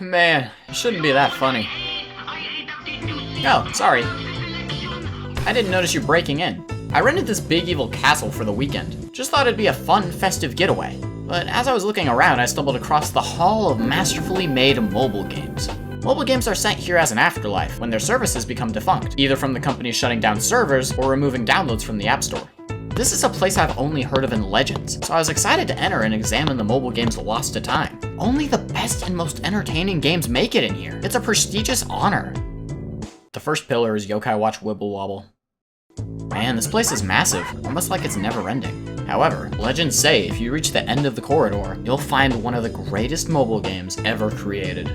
Man, it shouldn't be that funny. Oh, sorry. I didn't notice you breaking in. I rented this big evil castle for the weekend. Just thought it'd be a fun, festive getaway. But as I was looking around, I stumbled across the Hall of Masterfully Made Mobile Games. Mobile games are sent here as an afterlife when their services become defunct, either from the company shutting down servers or removing downloads from the App Store. This is a place I've only heard of in legends, so I was excited to enter and examine the mobile games lost to time. Only the best and most entertaining games make it in here. It's a prestigious honor. The first pillar is Yokai Watch Wibble Wobble. Man, this place is massive, almost like it's never ending. However, legends say if you reach the end of the corridor, you'll find one of the greatest mobile games ever created.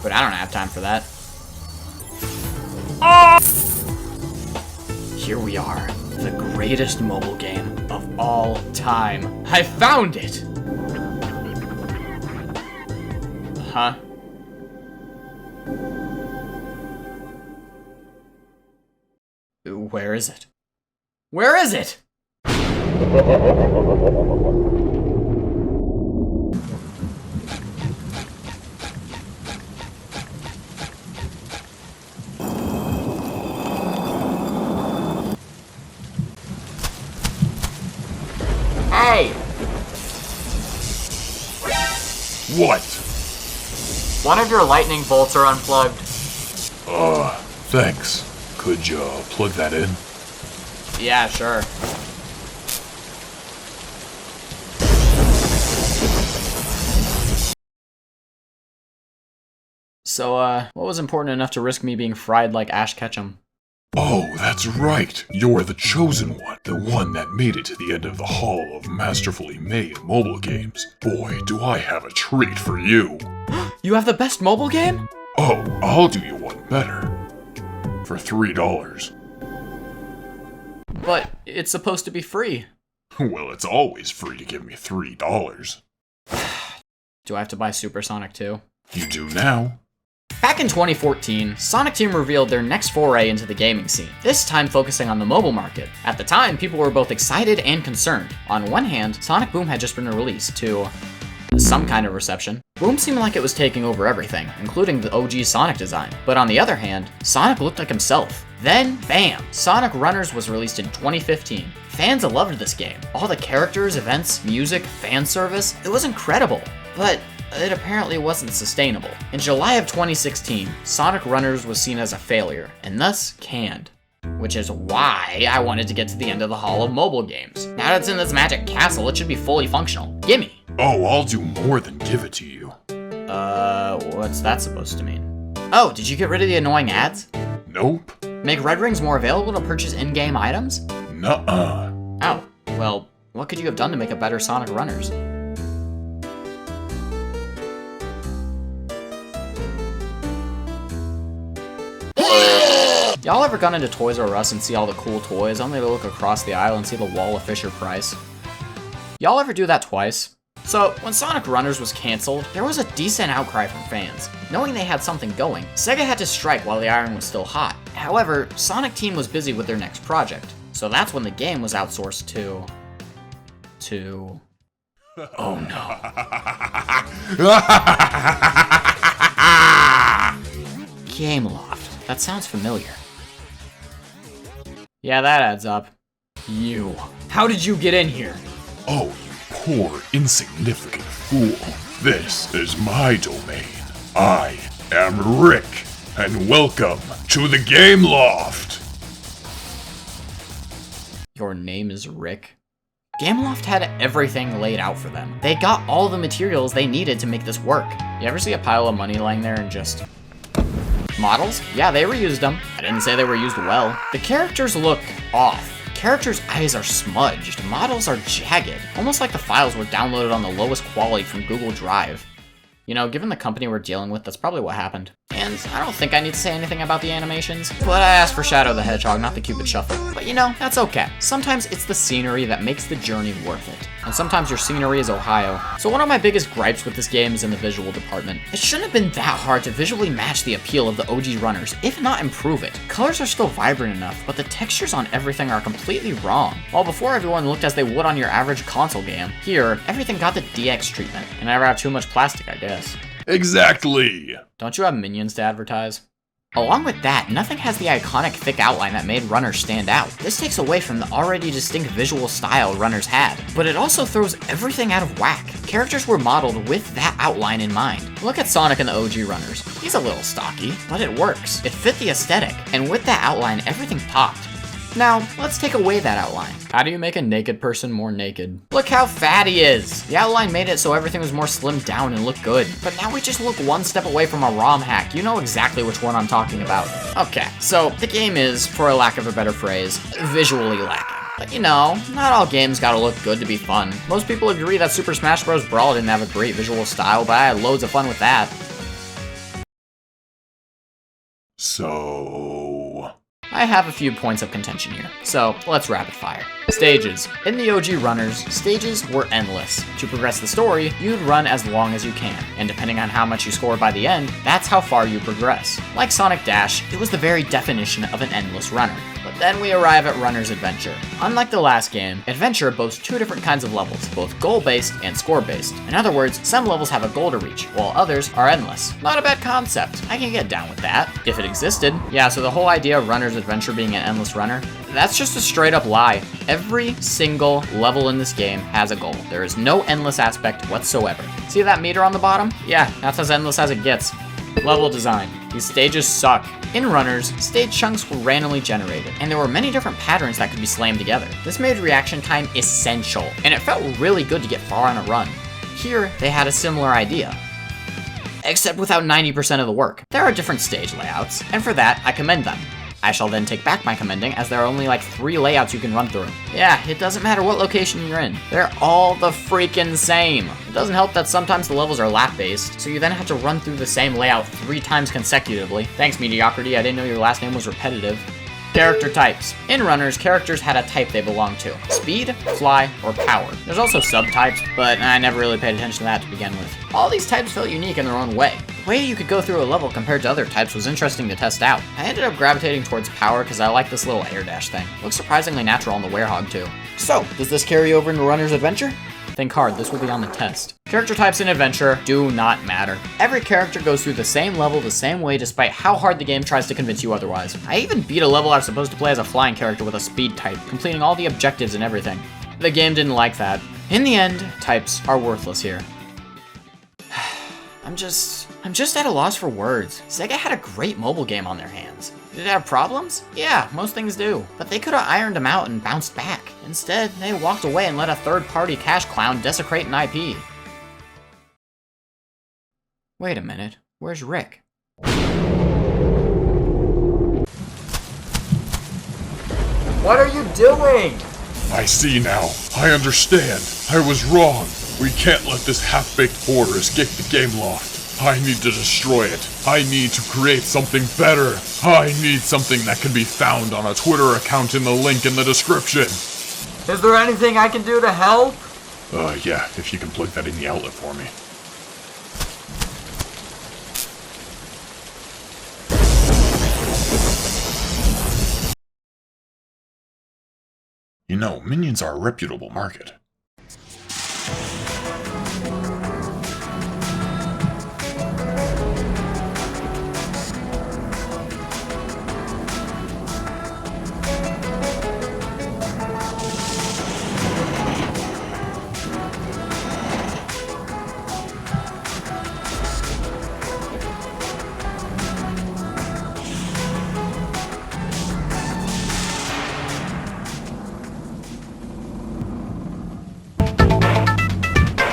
But I don't have time for that. Here we are, the greatest mobile game of all time. I found it! Huh? Where is it? Where is it? Hey! What? One of your lightning bolts are unplugged. Thanks. Could you plug that in? Yeah, sure. So, what was important enough to risk me being fried like Ash Ketchum? Oh, that's right. You're the chosen one. The one that made it to the end of the Hall of Masterfully Made Mobile Games. Boy, do I have a treat for you. You have the best mobile game? Oh, I'll do you one better. For $3. But it's supposed to be free. Well, it's always free to give me $3. Do I have to buy Supersonic too? You do now. Back in 2014, Sonic Team revealed their next foray into the gaming scene, this time focusing on the mobile market. At the time, people were both excited and concerned. On one hand, Sonic Boom had just been released to some kind of reception. Boom seemed like it was taking over everything, including the OG Sonic design. But on the other hand, Sonic looked like himself. Then, bam! Sonic Runners was released in 2015. Fans loved this game. All the characters, events, music, fan service, it was incredible. But it apparently wasn't sustainable. In July of 2016, Sonic Runners was seen as a failure, and thus canned. Which is why I wanted to get to the end of the Hall of Mobile Games. Now that it's in this magic castle, it should be fully functional. Gimme! Oh, I'll do more than give it to you. What's that supposed to mean? Oh, did you get rid of the annoying ads? Nope. Make red rings more available to purchase in-game items? Nuh-uh. Oh, well, what could you have done to make a better Sonic Runners? Y'all ever gone into Toys R Us and see all the cool toys, only to look across the aisle and see the wall of Fisher-Price? Y'all ever do that twice? So, when Sonic Runners was cancelled, there was a decent outcry from fans. Knowing they had something going, Sega had to strike while the iron was still hot. However, Sonic Team was busy with their next project, so that's when the game was outsourced to... Oh no. Gameloft. That sounds familiar. Yeah, that adds up. You. How did you get in here? Oh, you poor, insignificant fool. This is my domain. I am Rick, and welcome to the Gameloft. Your name is Rick? Gameloft had everything laid out for them. They got all the materials they needed to make this work. You ever see a pile of money lying there and just... Models? Yeah, they reused them. I didn't say they were used well. The characters look off. Characters' eyes are smudged. Models are jagged. Almost like the files were downloaded on the lowest quality from Google Drive. You know, given the company we're dealing with, that's probably what happened. And I don't think I need to say anything about the animations, but I asked for Shadow the Hedgehog, not the Cupid Shuffle. But you know, that's okay. Sometimes it's the scenery that makes the journey worth it. And sometimes your scenery is Ohio. So one of my biggest gripes with this game is in the visual department. It shouldn't have been that hard to visually match the appeal of the OG runners, if not improve it. Colors are still vibrant enough, but the textures on everything are completely wrong. While before everyone looked as they would on your average console game, here, everything got the DX treatment. And never have too much plastic, I guess. Exactly! Don't you have minions to advertise? Along with that, nothing has the iconic thick outline that made runners stand out. This takes away from the already distinct visual style runners had, but it also throws everything out of whack. Characters were modeled with that outline in mind. Look at Sonic and the OG runners. He's a little stocky, but it works. It fit the aesthetic, and with that outline, everything popped. Now, let's take away that outline. How do you make a naked person more naked? Look how fat he is! The outline made it so everything was more slimmed down and looked good. But now we just look one step away from a ROM hack. You know exactly which one I'm talking about. Okay, so the game is, for a lack of a better phrase, visually lacking. But you know, not all games gotta look good to be fun. Most people agree that Super Smash Bros. Brawl didn't have a great visual style, but I had loads of fun with that. So... I have a few points of contention here, so let's rapid fire. Stages. In the OG runners, stages were endless. To progress the story, you'd run as long as you can, and depending on how much you score by the end, that's how far you progress. Like Sonic Dash, it was the very definition of an endless runner. But then we arrive at Runner's Adventure. Unlike the last game, Adventure boasts two different kinds of levels, both goal-based and score-based. In other words, some levels have a goal to reach, while others are endless. Not a bad concept. I can get down with that, if it existed. Yeah, so the whole idea of Runner's Adventure being an endless runner, that's just a straight up lie. Every single level in this game has a goal. There is no endless aspect whatsoever. See that meter on the bottom? Yeah, that's as endless as it gets. Level design. These stages suck. In Runners, stage chunks were randomly generated, and there were many different patterns that could be slammed together. This made reaction time essential, and it felt really good to get far on a run. Here, they had a similar idea, except without 90% of the work. There are different stage layouts, and for that, I commend them. I shall then take back my commending, as there are only like 3 layouts you can run through. Yeah, it doesn't matter what location you're in. They're all the freaking same. It doesn't help that sometimes the levels are lap-based, so you then have to run through the same layout 3 times consecutively. Thanks, Mediocrity, I didn't know your last name was repetitive. Character types. In Runners, characters had a type they belonged to. Speed, fly, or power. There's also subtypes, but I never really paid attention to that to begin with. All these types felt unique in their own way. The way you could go through a level compared to other types was interesting to test out. I ended up gravitating towards power because I like this little air dash thing. Looks surprisingly natural on the Werehog too. So, does this carry over into Runner's Adventure? Think hard, this will be on the test. Character types in Adventure do not matter. Every character goes through the same level the same way despite how hard the game tries to convince you otherwise. I even beat a level I was supposed to play as a flying character with a speed type, completing all the objectives and everything. The game didn't like that. In the end, types are worthless here. I'm just at a loss for words. Sega had a great mobile game on their hands. Did it have problems? Yeah, most things do. But they could have ironed them out and bounced back. Instead, they walked away and let a third-party cash clown desecrate an IP. Wait a minute, where's Rick? What are you doing? I see now. I understand. I was wrong. We can't let this half-baked porter escape the game loft. I need to destroy it. I need to create something better. I need something that can be found on a Twitter account in the link in the description. Is there anything I can do to help? Yeah, if you can plug that in the outlet for me. You know, minions are a reputable market.